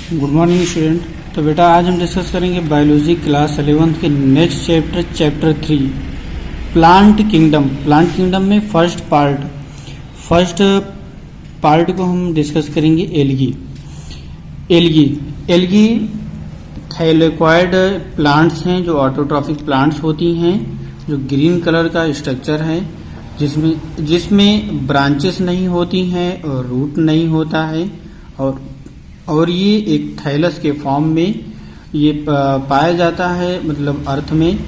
Good morning student. तो बेटा आज हम डिस्कस करेंगे बायोलॉजी क्लास 11th के नेक्स्ट चैप्टर 3 प्लांट किंगडम में फर्स्ट पार्ट को हम डिस्कस करेंगे एल्गी थाइलेक्वाइड प्लांट्स हैं जो ऑटोट्रॉफिक प्लांट्स होती हैं, जो ग्रीन कलर का स्ट्रक्चर है जिसमें ब्रांचेस नहीं होती हैं और रूट नहीं होता है और ये एक थाइलस के फॉर्म में ये पाया जाता है, मतलब अर्थ में।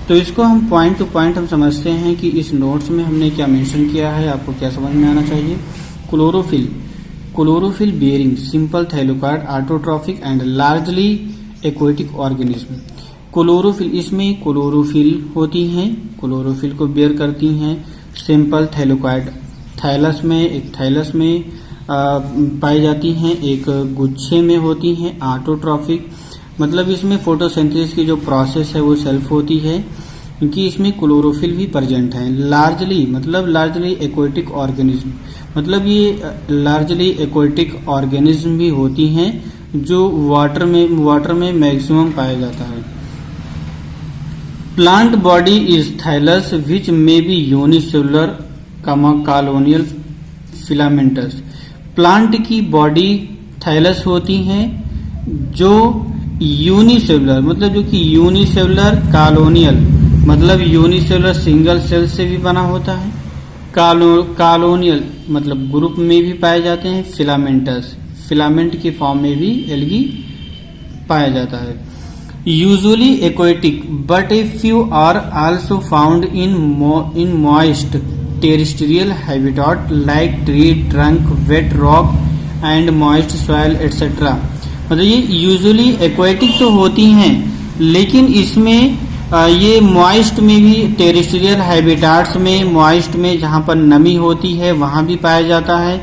तो इसको हम पॉइंट टू पॉइंट हम समझते हैं कि इस नोट्स में हमने क्या मेंशन किया है, आपको क्या समझ में आना चाहिए। Chlorophyll bearing simple thylakoid autotrophic and largely aquatic organism. Chlorophyll, इसमें क्लोरोफिल होती हैं, क्लोरोफिल को बेयर करती हैं सिंपल थाइलेक्वाइड थाइलस में पाई जाती हैं, एक गुच्छे में होती हैं। ऑटोट्रॉफिक मतलब इसमें फोटोसिंथेसिस की जो प्रोसेस है वो सेल्फ होती है, क्योंकि इसमें क्लोरोफिल भी प्रेजेंट है। लार्जली एक्वेटिक ऑर्गेनिज्म, मतलब ये लार्जली एक्वेटिक ऑर्गेनिज्म भी होती हैं जो वाटर में मैक्सिमम पाया जाता है। Plant body is thallus which may be unicellular colonial filamentous. Plant की बॉडी थाइलस होती है जो यूनिसेलुलर, मतलब जो कि यूनिसेलुलर कॉलोनियल, मतलब यूनिसेलुलर सिंगल सेल से भी बना होता है। कॉलोनियल मतलब ग्रुप में भी पाए जाते हैं। फिलामेंट के फॉर्म में भी एल्गी पाया जाता है। Usually aquatic but a few are also found in moist terrestrial habitat like tree trunk, wet rock and moist soil etcetera. मतलब ये यूजुअली एक्वेटिक तो होती हैं, लेकिन इसमें ये मॉइस्ट में भी, टेरेस्ट्रियल हैबिटेट्स में, मॉइस्ट में जहाँ पर नमी होती है वहाँ भी पाया जाता है।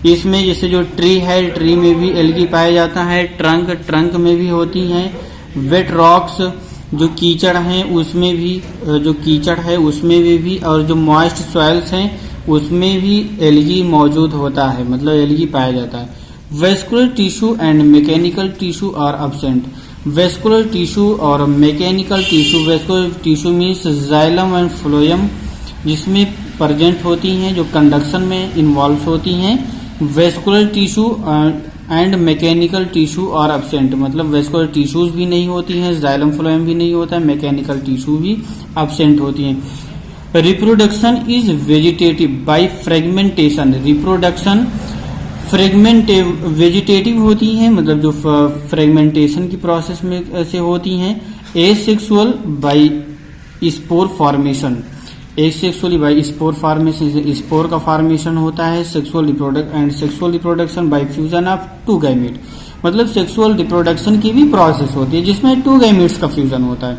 इसमें जैसे जो ट्री है, ट्री में भी एल्गी पाया जाता है। ट्रंक में भी होती हैं। वेट रॉक्स जो कीचड़ हैं उसमें भी, और जो मॉइस्ट सॉइल्स हैं उसमें भी एल्गी मौजूद होता है, मतलब एल्गी पाया जाता है। Vascular tissue and mechanical tissue are absent. Vascular tissue और mechanical tissue, vascular tissue means xylem and phloem, जिसमें प्रेजेंट होती हैं, जो कंडक्शन में इन्वॉल्व होती हैं। Vascular tissue and mechanical tissue are absent, मतलब वेस्कुलर टिश्यूज भी नहीं होती हैं, जाइलम फ्लोएम भी नहीं होता है, मैकेनिकल टिश्यू भी एब्सेंट होती हैं। Reproduction is vegetative by fragmentation. Reproduction vegetative होती हैं, मतलब जो फ्रेगमेंटेशन की प्रोसेस में से होती हैं। Asexual by spore formation, asexually by spore formation, spore का फॉर्मेशन होता है। Sexual reproduction by fusion of two gamete, मतलब सेक्सुअल रिप्रोडक्शन की भी प्रोसेस होती है जिसमें टू गैमेट्स का फ्यूजन होता है।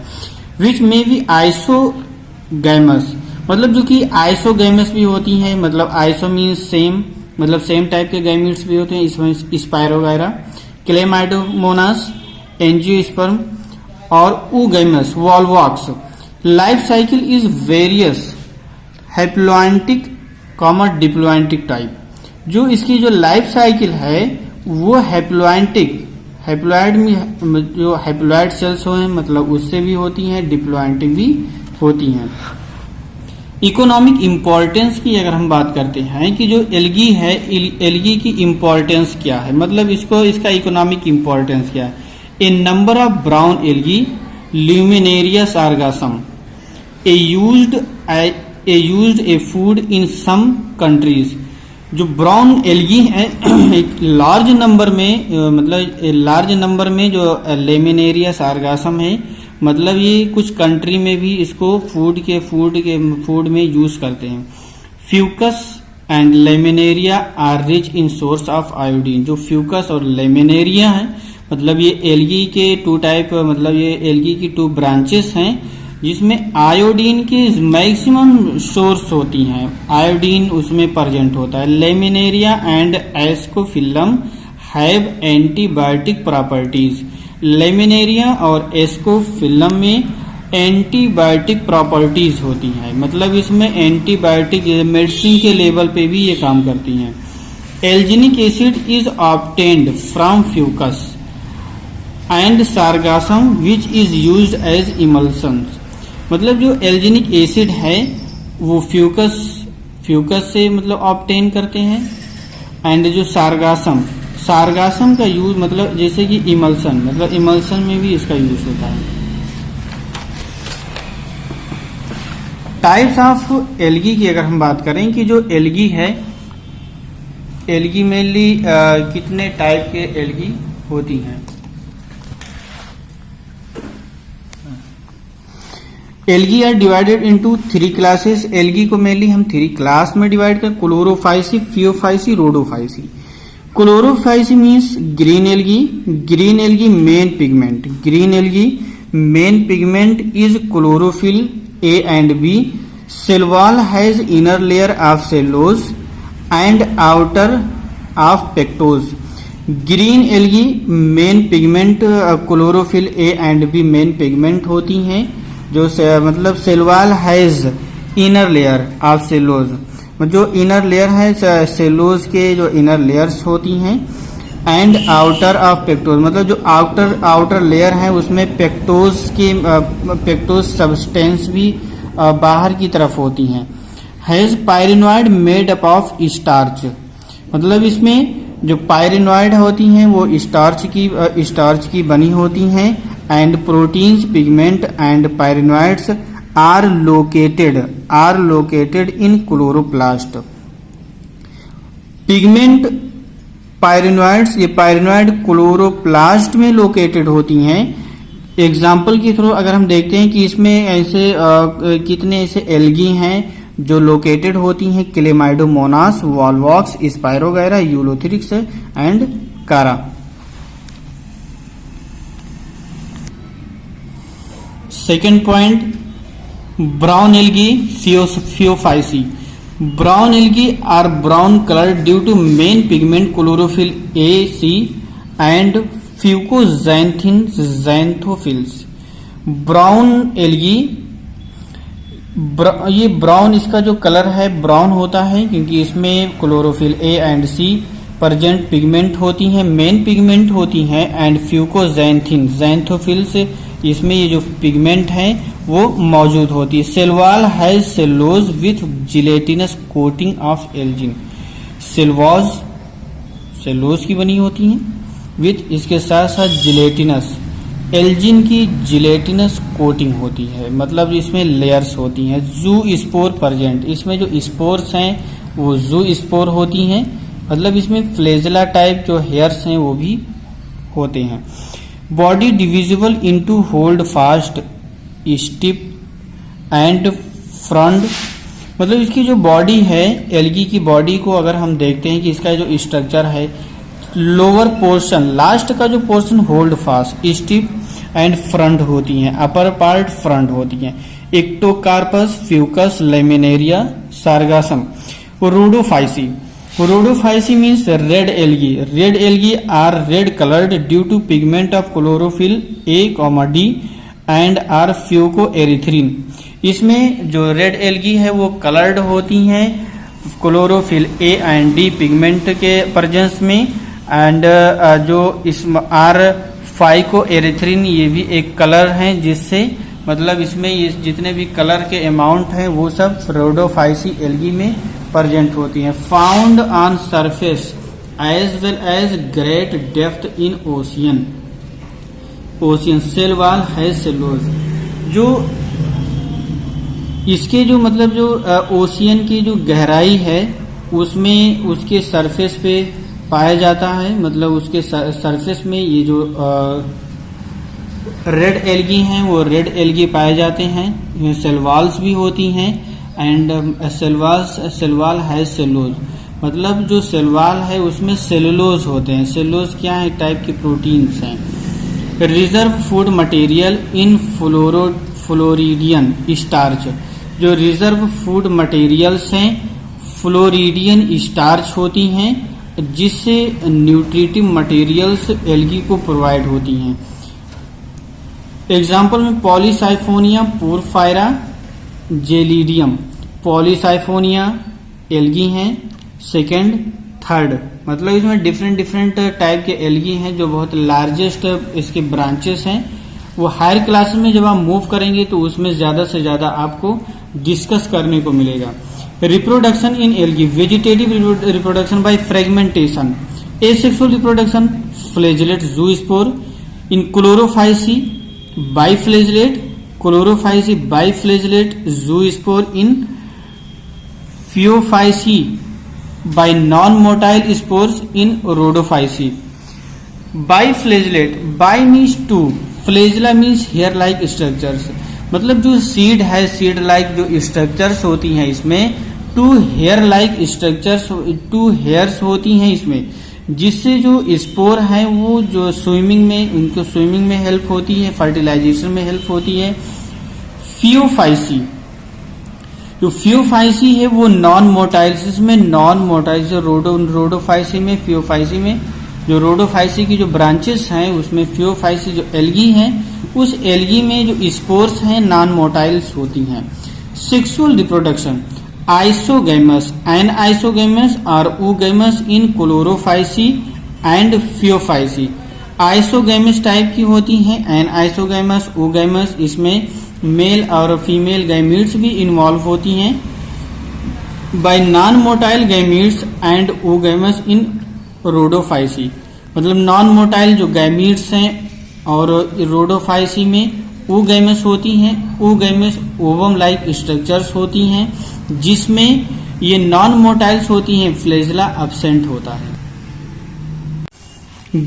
विच में भी आइसोगैमस, मतलब जो कि आइसोगैमस भी होती हैं, मतलब आइसो मीन्स सेम, मतलब सेम टाइप के गैमेट्स भी होते हैं। इसमें स्पायरोगायरा, क्लेमाइडोमोनास, एंजियोस्पर्म और oogamous, volvox. Life cycle is various haplontic comma diplontic type. जो इसकी जो लाइफ साइकिल है वो हैप्लोइड में जो हैप्लोइड सेल्स हैं, मतलब उससे भी होती हैं, डिप्लोएंटिक भी होती हैं। इकोनॉमिक इम्पोर्टेंस की अगर हम बात करते हैं कि जो एल्गी है, एल्गी की इम्पोर्टेंस क्या है, मतलब इसका इकोनॉमिक इम्पोर्टेंस क्या है। A number of brown algae laminaria sargassum used a food in some countries। जो ब्राउन एल्गी है एक लार्ज नंबर में जो लेमिनेरिया सार्गासम है, मतलब ये कुछ कंट्री में भी इसको फूड में यूज करते हैं। Fucus and Laminaria are rich in source of iodine. जो फ्यूकस और लेमिनेरिया है, मतलब ये एल्गी के टू टाइप, मतलब ये एल्गी की टू ब्रांचेस हैं जिसमें आयोडीन की मैक्सिमम सोर्स होती हैं, आयोडीन उसमें प्रेजेंट होता है। Laminaria and ascophyllum have antibiotic properties. Laminaria और एस्कोफिलम में एंटीबायोटिक प्रॉपर्टीज होती हैं, मतलब इसमें एंटीबायोटिक मेडिसिन के लेवल पे भी ये काम करती हैं। Alginic acid is obtained from fucus and sargassum which is used as emulsion. मतलब जो एल्जिनिक एसिड है वो फ्यूकस से मतलब ऑब्टेन करते हैं, एंड जो सार्गासम का यूज मतलब जैसे कि इमल्सन, मतलब इमल्सन में भी इसका यूज होता है। टाइप्स ऑफ एल्गी की अगर हम बात करें कि जो एल्गी है, एल्गी मेनली कितने टाइप के एल्गी होती हैं। Algae are divided into 3 classes. Algae को मेनली हम 3 क्लास में डिवाइड कर, Chlorophyceae, Phaeophyceae, Rhodophyceae. Chlorophyceae means green algae. Green algae main pigment, green algae main pigment is chlorophyll A and B. Cell wall has inner layer of cellulose and outer of pectose. Green algae main pigment chlorophyll A and B main pigment होती हैं, जो मतलब cell wall has inner layer of cellulose, जो inner layer है cellulose के जो inner layers होती हैं, एंड आउटर ऑफ पेक्टोज, मतलब जो आउटर लेयर है उसमें पेक्टोज सब्सटेंस भी बाहर की तरफ होती हैं। Has pyrenoid made up of starch, मतलब इसमें जो पायरिनॉइड होती हैं वो स्टार्च की बनी होती हैं। And proteins, pigment and pyrenoids are located in chloroplast. Pigment pyrenoids, ये पायरिनॉइड क्लोरोप्लास्ट में लोकेटेड होती हैं। एग्जाम्पल के थ्रू अगर हम देखते हैं कि इसमें ऐसे कितने ऐसे एल्गी हैं जो लोकेटेड होती हैं, क्लेमाइडोमोनास, वॉलवॉक्स, स्पायरोगैरा, यूलोथेरिक्स एंड कारा। Second point, brown algae, Phaeophyceae. Brown algae are brown colored due to main pigment chlorophyll A, C and fucoxanthophylls. Brown algae, ये ब्राउन इसका जो कलर है ब्राउन होता है क्योंकि इसमें chlorophyll A and C present pigment होती हैं, मेन पिगमेंट होती हैं, एंड फ्यूकोजैंथोफिल्स इसमें ये जो पिगमेंट है वो मौजूद होती है। Cell wall has cellulose with gelatinous coating of algin. Cellulose की बनी होती हैं विथ इसके साथ साथ जिलेटिनस, एल्जिन की जिलेटिनस कोटिंग होती है, मतलब इसमें लेयर्स होती हैं। जू स्पोर प्रेजेंट, इसमें जो स्पोर्स हैं वो जू स्पोर होती हैं, मतलब इसमें फ्लेजला टाइप जो हेयर्स हैं वो भी होते हैं। Body divisible into holdfast, stipe and frond, मतलब इसकी जो बॉडी है एल्गी की बॉडी को अगर हम देखते हैं कि इसका जो स्ट्रक्चर है, लोअर पोर्शन लास्ट का जो portion holdfast, stipe and frond होती हैं, अपर पार्ट फ्रंट होती हैं। Ectocarpus, fucus, laminaria, sargassum. Rhodophyceae means red algae. Red algae are red coloured due to pigment of chlorophyll A, D and R phycoerythrin. इसमें जो red algae है वो coloured होती हैं chlorophyll A and D pigment के presence में, and जो इसमें आर फाइकोएरिथ्रिन ये भी एक कलर है, जिससे मतलब इसमें ये जितने भी कलर के अमाउंट हैं वो सब रोडोफाइसी एल्गी में प्रेजेंट होती हैं। Found on surface as well as great depth in ocean. Cell wall has cellulose, जो इसके जो मतलब जो ओशियन की जो गहराई है उसमें उसके सरफेस पे पाया जाता है, मतलब उसके सरफेस में ये जो रेड एल्गी हैं वो रेड एल्गी पाए जाते हैं। सेल वॉल्स भी होती हैं, and cell wall has cellulose, मतलब जो सेल वॉल है उसमें सेलुलोज होते हैं। सेलुलोज क्या है, टाइप के प्रोटीन्स हैं। Reserve food material in floridean starch, जो रिजर्व फूड मटेरियल्स हैं फ्लोरिडियन स्टार्च होती हैं, जिससे न्यूट्रिटिव मटेरियल्स एल्गी को प्रोवाइड होती हैं। एग्जाम्पल में Polysiphonia porphyra, gelidium. Polysiphonia algae हैं, सेकेंड, थर्ड मतलब इसमें डिफरेंट डिफरेंट टाइप के एल्गी हैं जो बहुत लार्जेस्ट इसके ब्रांचेस हैं। वो हायर क्लास में जब आप मूव करेंगे तो उसमें ज्यादा से ज्यादा आपको डिस्कस करने को मिलेगा। Reproduction in algae, vegetative reproduction by fragmentation, asexual reproduction flagellate zoospore, in chlorophyceae biflagellate, chlorophyceae biflagellate zoospore, in phaeophyceae by non-motile spores in rhodophysi. Biflagellate, by means two, flagella means hair like structures, मतलब जो seed है, seed like जो structures होती हैं इसमें, two hair like structures, two hairs होती हैं इसमें, जिससे जो स्पोर है वो जो स्विमिंग में, उनको स्विमिंग में हेल्प होती है, फर्टिलाइजेशन में हेल्प होती है। फियोफाइसी, जो फियोफाइसी है वो नॉन मोटाइल्स में, नॉन मोटाइल्स रोडोफाइसी में, फियोफाइसी में, जो रोडोफाइसी की जो ब्रांचेस हैं उसमें फियोफाइसी जो एल्गी हैं उस एल्गी में जो स्पोर्स हैं नॉन मोटाइल्स होती हैं। Sexual reproduction, isogamous, anisogamous और oogamous in chlorophyceae and phaeophyceae. Isogamous type की होती हैं, एन आइसोगैमस, ऊगैमस, इसमें मेल और फीमेल गैमीट्स भी इन्वॉल्व होती हैं। By non motile gametes and oogamous in rhodophyceae, मतलब नॉन मोटाइल जो गैमीट्स हैं और रोडोफाइसी में oogamous होती हैं। oogamous ओवम लाइक स्ट्रक्चर्स होती हैं जिसमें ये नॉन मोटाइल्स होती हैं, फ्लैजेला एब्सेंट होता है।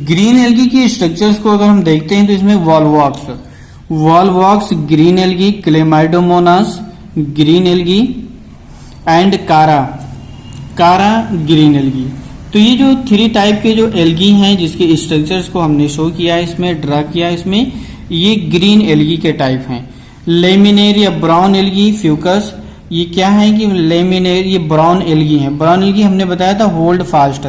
ग्रीन एल्गी की स्ट्रक्चर्स को अगर हम देखते हैं तो इसमें Volvox, green algae, Chlamydomonas green algae and कारा ग्रीन एल्गी। तो ये जो थ्री टाइप के जो एल्गी हैं जिसके स्ट्रक्चर्स को हमने शो किया है, इसमें ड्रा किया, इसमें ये ग्रीन एल्गी के टाइप हैं। लेमिनेरिया ब्राउन एल्गी, फ्यूकस, ये क्या है कि लेमिनेर, ये ब्राउन एल्गी है। ब्राउन एल्गी हमने बताया था होल्ड फास्ट।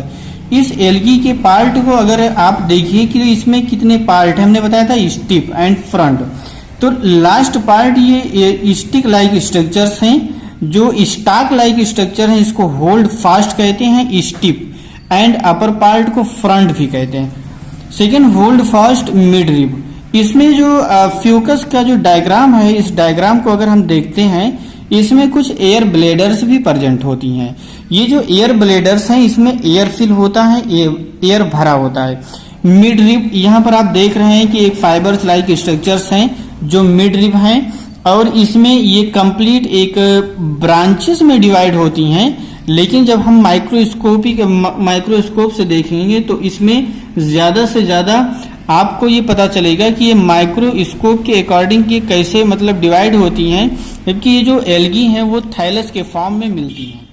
इस एल्गी के पार्ट को अगर आप देखिए कि इसमें कितने पार्ट है, हमने बताया था स्टिप एंड फ्रंट। तो लास्ट पार्ट ये स्टिक लाइक स्ट्रक्चर्स हैं, जो स्टाक लाइक स्ट्रक्चर है इसको होल्ड फास्ट कहते हैं, स्टिप, एंड अपर पार्ट को फ्रंट भी कहते हैं। Second, hold fast mid rib. इसमें जो फ्यूकस का जो डायग्राम है, इस डायग्राम को अगर हम देखते हैं इसमें कुछ एयर ब्लेडर्स भी प्रेजेंट होती हैं। ये जो एयर ब्लेडर्स हैं इसमें एयर फिल होता है, एयर भरा होता है। मिड रिब, यहाँ पर आप देख रहे हैं कि एक फाइबर्स लाइक स्ट्रक्चर्स हैं जो मिड रिब हैं और इसमें ये कंप्लीट एक ब्रांचेस में डिवाइड होती हैं। लेकिन जब हम माइक्रोस्कोप से देखेंगे तो इसमें ज्यादा से ज्यादा आपको ये पता चलेगा कि ये माइक्रोस्कोप के अकॉर्डिंग ये कैसे मतलब डिवाइड होती हैं, जबकि ये जो एल्गी हैं वो थाइलस के फॉर्म में मिलती हैं।